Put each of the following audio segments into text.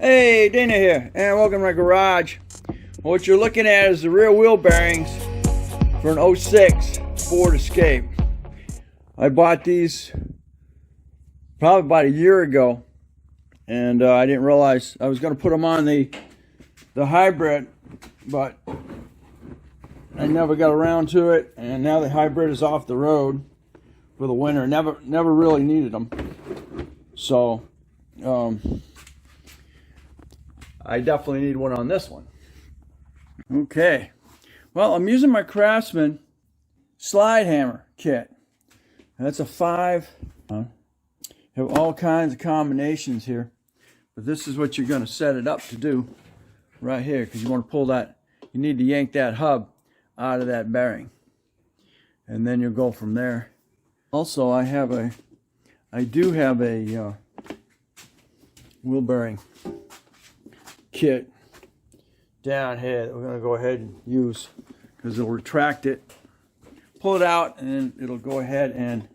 Hey, Dana here, and welcome to my garage. What you're looking at is the rear wheel bearings for an 06 Ford Escape. I bought these probably about a year ago, and I didn't realize I was going to put them on the hybrid, but I never got around to it, and now the hybrid is off the road for the winter. Never really needed them, so I definitely need one on this one. Okay, well, I'm using my Craftsman slide hammer kit. That's a 5. Have all kinds of combinations here, but this is what you're going to set it up to do right here, because you want to pull that, you need to yank that hub out of that bearing, and then you'll go from there. Also, I do have a wheel bearing kit down here that we're going to go ahead and use, because it'll retract it, pull it out, and then it'll go ahead and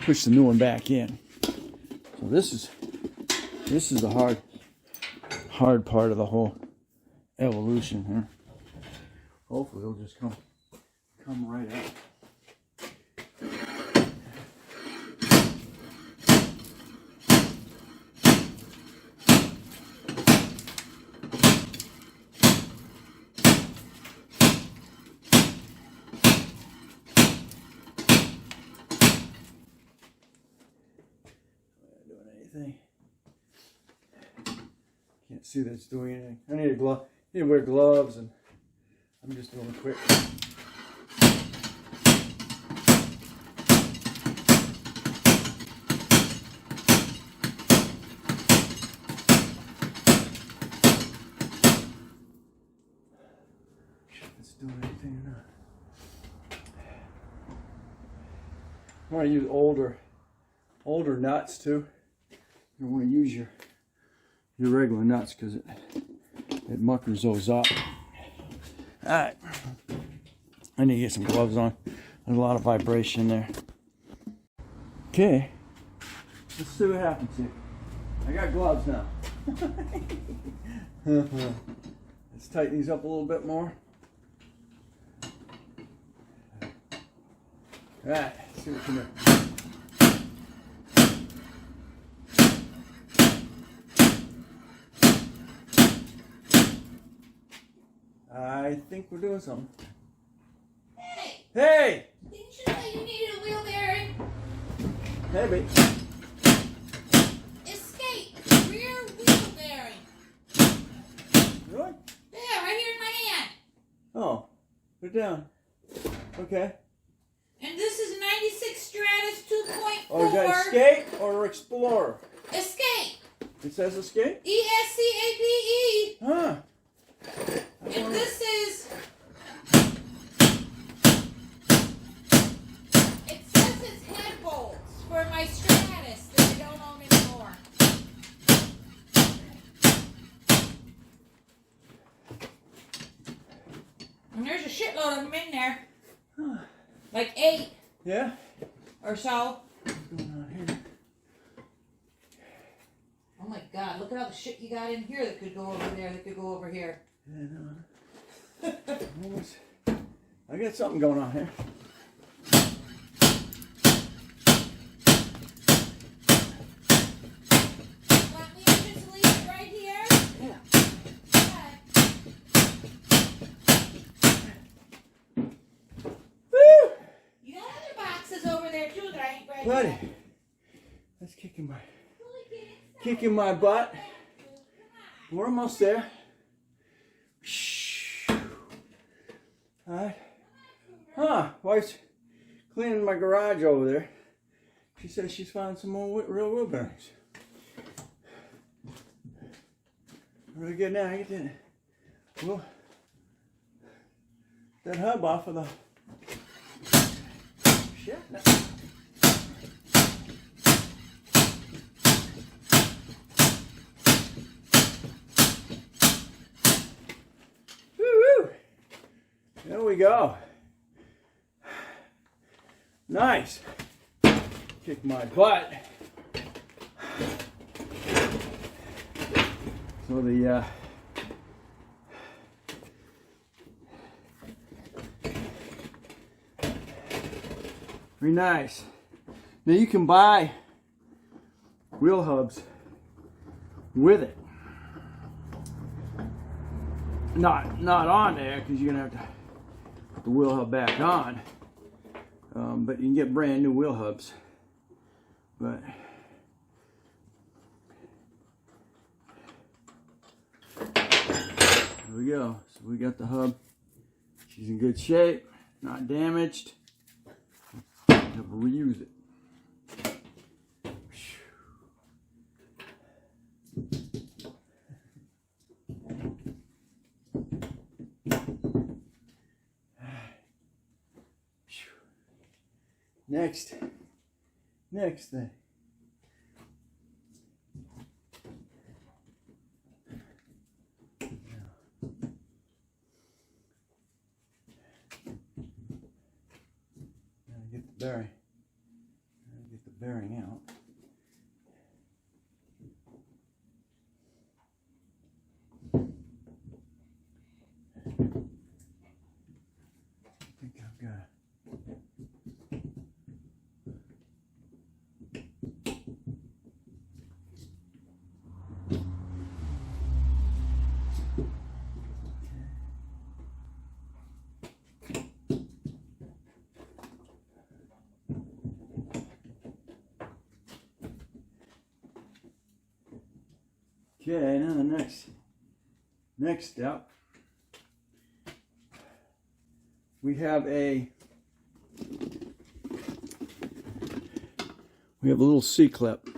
push the new one back in. So this is the hard part of the whole evolution here. Hopefully it'll just come right out. Can't see that it's doing anything. I need a glove. I need to wear gloves, and I'm just doing it quick. If it's doing anything or not. I want to use older nuts too. You want to use your regular nuts, because it muckers those up. Alright, I need to get some gloves on. There's a lot of vibration there. Okay, let's see what happens here. I got gloves now. Let's tighten these up a little bit more. Alright, let's see what can do. I think we're doing something. Hey! Hey! Didn't you know you needed a wheel bearing? Maybe. Escape rear wheel bearing. Really? There, right here in my hand. Oh, put it down. Okay. And this is 96 Stratus 2.4. Oh, is that Escape or Explorer? Escape. It says Escape? ESCAPE. Huh. And this is... It says it's head bolts for my Stratus that I don't own anymore. And there's a shitload of them in there. Like 8. Yeah? Or so. What's going on here? Oh my god, look at all the shit you got in here that could go over there, that could go over here. Yeah, no. I got something going on here. Want me to just leave it right here? Yeah. Okay. Woo! You got other boxes over there too that I ain't ready Buddy, yet. that's kicking my butt. We're almost there. Alright. Huh, wife's cleaning my garage over there. She says she's found some more real wheel bearings. Really good now. I get that. Well, that hub off of the shit. Woo-woo! There we go. Nice. Kick my butt. So the very nice. Now you can buy wheel hubs with it. Not on there, because you're gonna have to put the wheel hub back on. But you can get brand new wheel hubs. But there we go. So we got the hub. She's in good shape, not damaged. Never reuse it. Next thing. Get the bearing. Get the bearing out. I think I've got it. Okay, now the next step, we have a little C-clip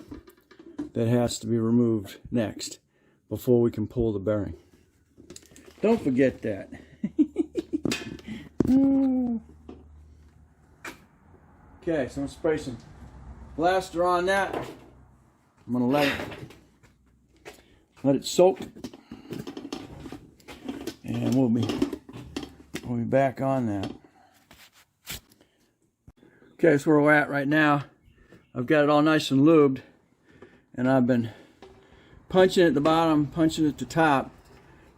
that has to be removed next before we can pull the bearing. Don't forget that. Okay, so I'm gonna spray some blaster on that. I'm gonna let it soak, and we'll be back on that. Okay, that's where we're at right now. I've got it all nice and lubed, and I've been punching at the bottom, punching at the top,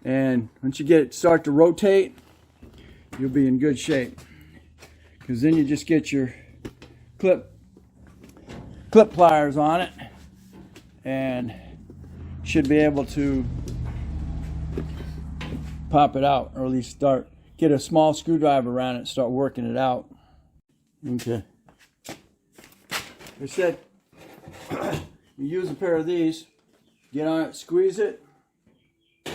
and once you get it start to rotate, you'll be in good shape, because then you just get your clip pliers on it and should be able to pop it out, or at least get a small screwdriver around it and start working it out. Okay. I said, you use a pair of these, get on it, squeeze it, and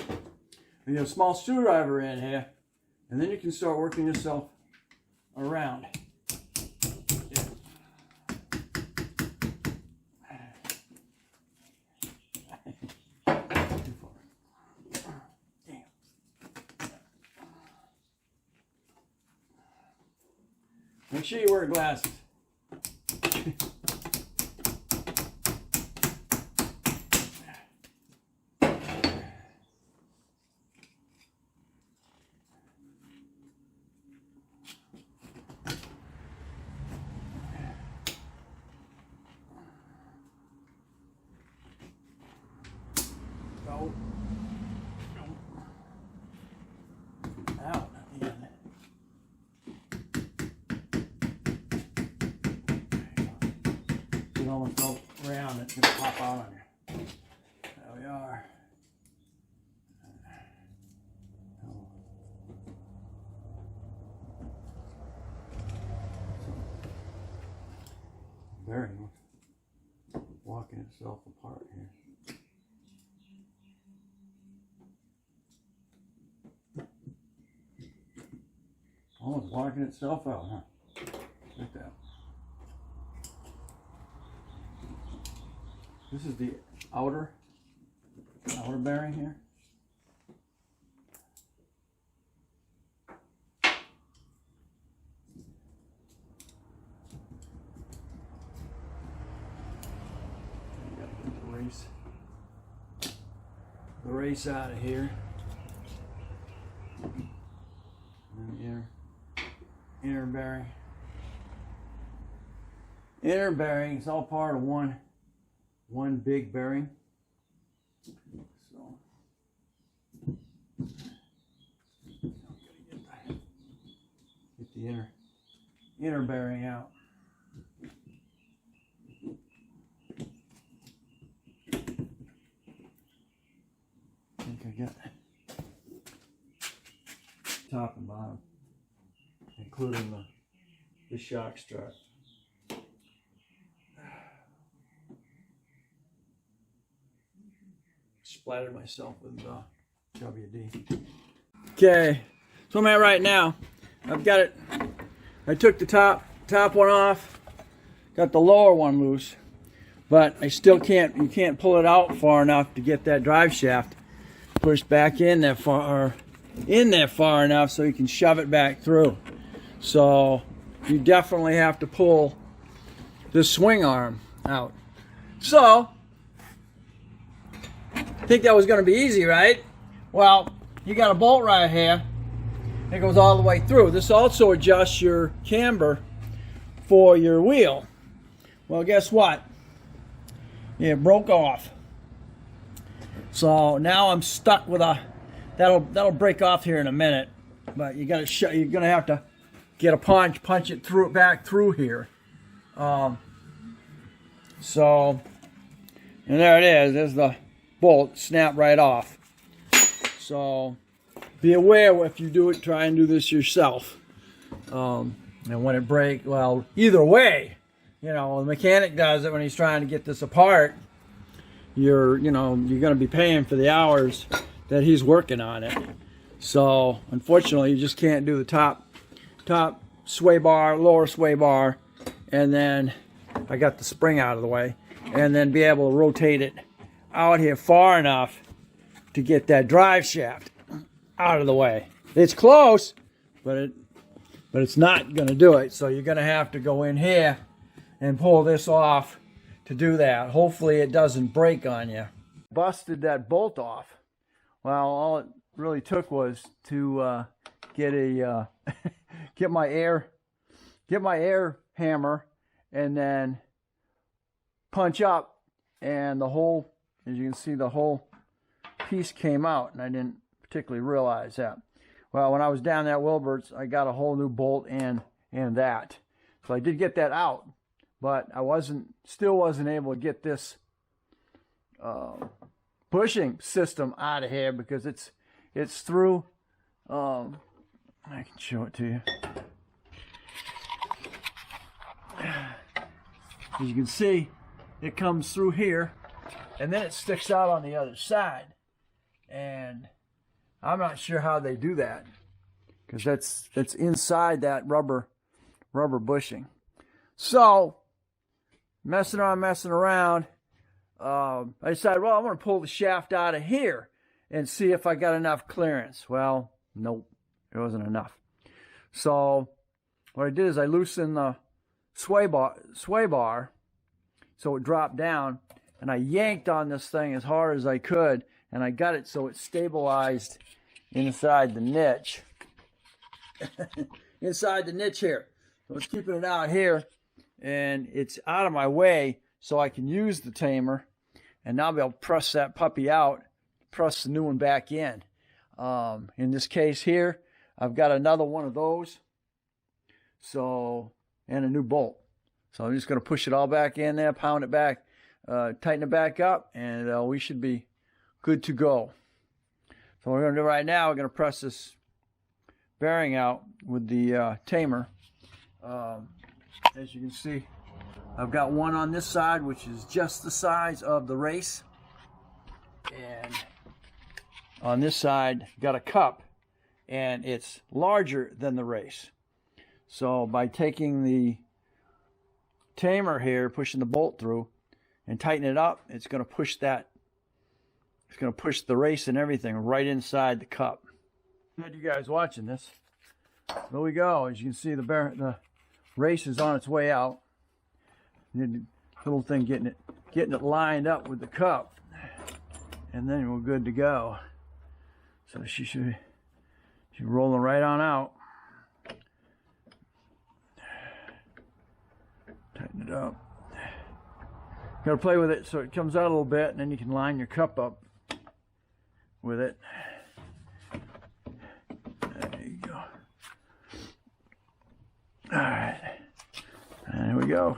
you have a small screwdriver in here, and then you can start working yourself around. Make sure you wear glasses. Go. Out. Almost go around, it's going to pop out on you. There we are. Bearing walking itself apart here. Almost walking itself out, huh? Like that. This is the outer bearing here. You got to get the race out of here. And the inner bearing. Inner bearing is all part of one big bearing. So inner bearing out. I think I got top and bottom, including the shock strut. Splattered myself with WD. Okay, so I'm at right now. I've got it. I took the top one off, got the lower one loose, but I still can't. You can't pull it out far enough to get that drive shaft pushed back in there far enough so you can shove it back through. So you definitely have to pull the swing arm out. So I think that was going to be easy, right? Well, you got a bolt right here. It goes all the way through. This also adjusts your camber for your wheel. Well, guess what? It broke off. So now I'm stuck with a. That'll break off here in a minute. But you got to you're going to have to get a punch it through back through here. So, and there it is. There's the bolt, snap right off. So be aware if you try and do this yourself. And when it breaks, well, either way, you know, the mechanic does it when he's trying to get this apart. You're going to be paying for the hours that he's working on it. So unfortunately, you just can't do the top sway bar, lower sway bar, and then I got the spring out of the way, and then be able to rotate it out here far enough to get that drive shaft out of the way. It's close, but it's not going to do it. So you're going to have to go in here and pull this off to do that. Hopefully it doesn't break on you. Busted that bolt off. Well, all it really took was to get my air hammer and then punch up, and the whole, as you can see, the whole piece came out, and I didn't particularly realize that. Well, when I was down there at Wilbert's, I got a whole new bolt and that. So I did get that out, but I still wasn't able to get this bushing system out of here because it's through. I can show it to you. As you can see, it comes through here, and then it sticks out on the other side. And I'm not sure how they do that, because that's inside that rubber bushing. So, messing around, I decided, well, I'm going to pull the shaft out of here and see if I got enough clearance. Well, nope, it wasn't enough. So what I did is I loosened the sway bar so it dropped down, and I yanked on this thing as hard as I could, and I got it so it stabilized inside the niche. Inside the niche here. So it's keeping it out here, and it's out of my way so I can use the tamer, and now I'll be able to press that puppy out, press the new one back in. In this case here, I've got another one of those, so, and a new bolt. So I'm just going to push it all back in there, pound it back, tighten it back up, and we should be good to go. So what we're going to do right now, we're going to press this bearing out with the tamer. As you can see, I've got one on this side, which is just the size of the race. And on this side, got a cup, and it's larger than the race. So by taking the tamer here, pushing the bolt through and tighten it up, it's going to push that. It's going to push the race and everything right inside the cup. Glad you guys watching this. There we go. As you can see, the race is on its way out. The little thing getting it lined up with the cup, and then we're good to go. So she's rolling right on out. Tighten it up. Got to play with it so it comes out a little bit, and then you can line your cup up with it. There you go. All right, and here we go.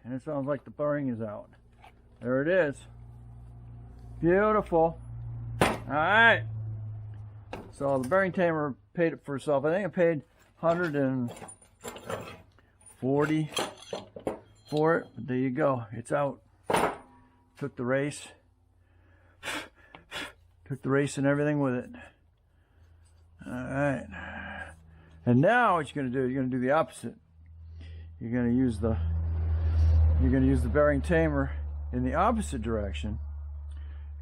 It sounds like the bearing is out. There it is. Beautiful. Alright. So the bearing tamer paid it for itself. I think I paid $140 for it. But there you go. It's out. Took the race. Took the race and everything with it. Alright. And now what you're going to do, you're going to do the opposite. You're going to use the bearing tamer in the opposite direction,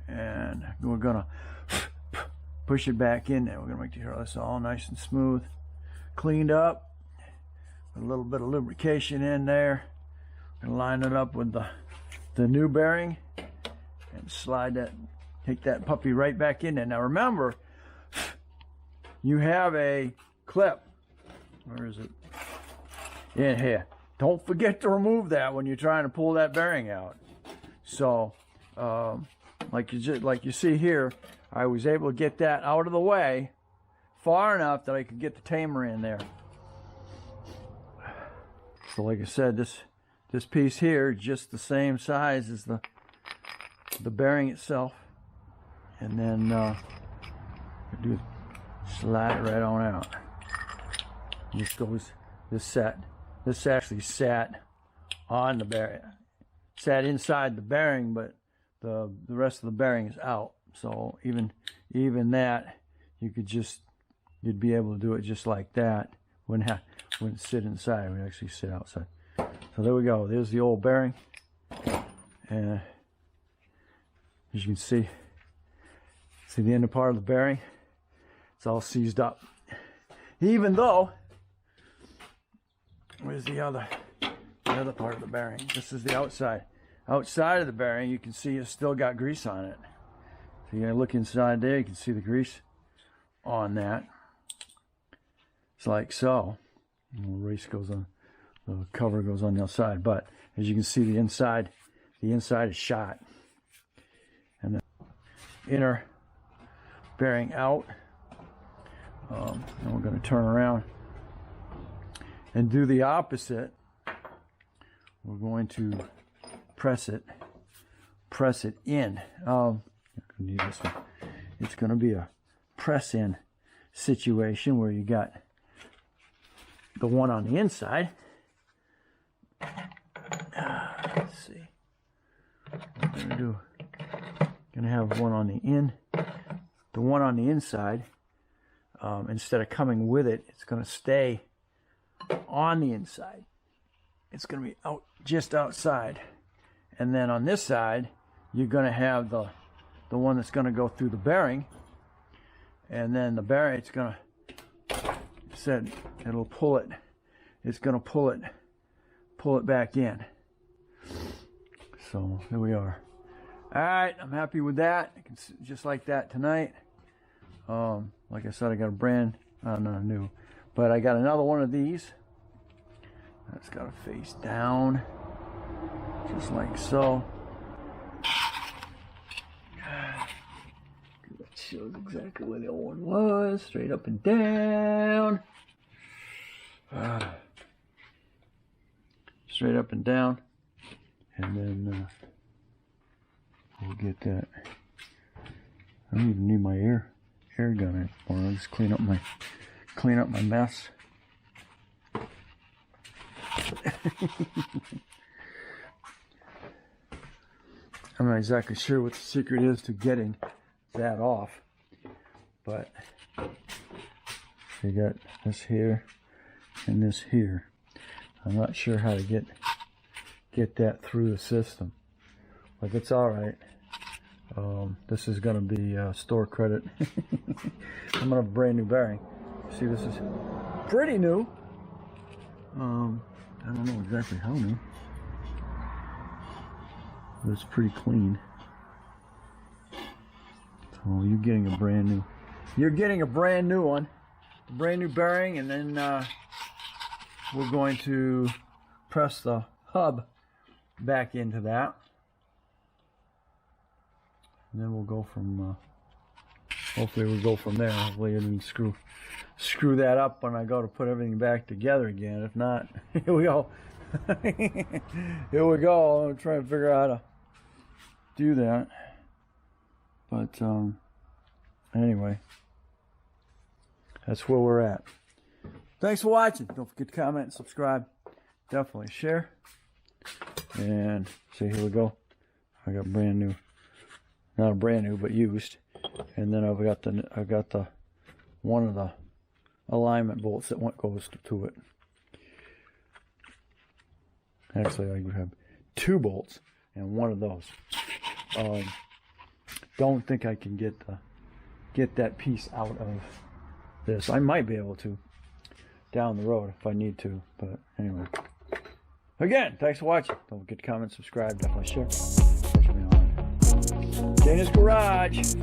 and we're gonna push it back in there. We're gonna make sure that's all nice and smooth, cleaned up, with a little bit of lubrication in there, and line it up with the new bearing, and slide that, take that puppy right back in there. Now remember, you have a clip. Where is it? In here. Don't forget to remove that when you're trying to pull that bearing out. So, like you see here, I was able to get that out of the way far enough that I could get the tamer in there. So, like I said, this piece here, just the same size as the bearing itself, and then slide it right on out. This goes this set. This actually sat on the bearing, sat inside the bearing, but the rest of the bearing is out. So even that, you'd be able to do it just like that. Wouldn't sit inside. It would actually sit outside. So there we go. There's the old bearing, and as you can see the inner part of the bearing. It's all seized up. Even though, where's the other part of the bearing? This is the outside. Outside of the bearing, you can see it's still got grease on it. So you're gonna look inside there, you can see the grease on that. It's like so. And the race goes on, the cover goes on the outside. But as you can see, the inside is shot. And the inner bearing out. And we're gonna turn around and do the opposite. We're going to press it in. Need this one. It's going to be a press in situation where you got the one on the inside. Let's see. What I'm going to do. Going to have one on the one on the inside. Instead of coming with it, it's going to stay on the inside. It's going to be out just outside, and then on this side you're going to have the one that's going to go through the bearing, and then the bearing, it's going to it'll pull it. It's going to pull it back in. So there we are. All right, I'm happy with that. I can just like that tonight. Like I said, I got a brand, not new, but I got another one of these. That's got to face down, just like so. That shows exactly where the old one was, straight up and down. Straight up and down, and then we'll get that. I don't even need my air gun anymore. I'll just clean up my mess. I'm not exactly sure what the secret is to getting that off, but you got this here and this here. I'm not sure how to get that through the system, but it's all right. This is going to be store credit. I'm going to have a brand new bearing. See, this is pretty new. I don't know exactly how new, but it's pretty clean. So you're getting a brand new. You're getting a brand new one, a brand new bearing, and then we're going to press the hub back into that, and then we'll go from. Hopefully we'll go from there. Hopefully I didn't screw that up when I go to put everything back together again. If not, here we go. Here we go. I'm trying to figure out how to do that. But anyway, that's where we're at. Thanks for watching. Don't forget to comment and subscribe. Definitely share. And see, here we go. I got brand new, not brand new, but used. And then I've got the one of the alignment bolts that goes to it. Actually, I have 2 bolts and one of those. Don't think I can get that piece out of this. I might be able to down the road if I need to, but anyway. Again, thanks for watching. Don't forget to comment, subscribe, definitely share. Catch me on Dana's Garage.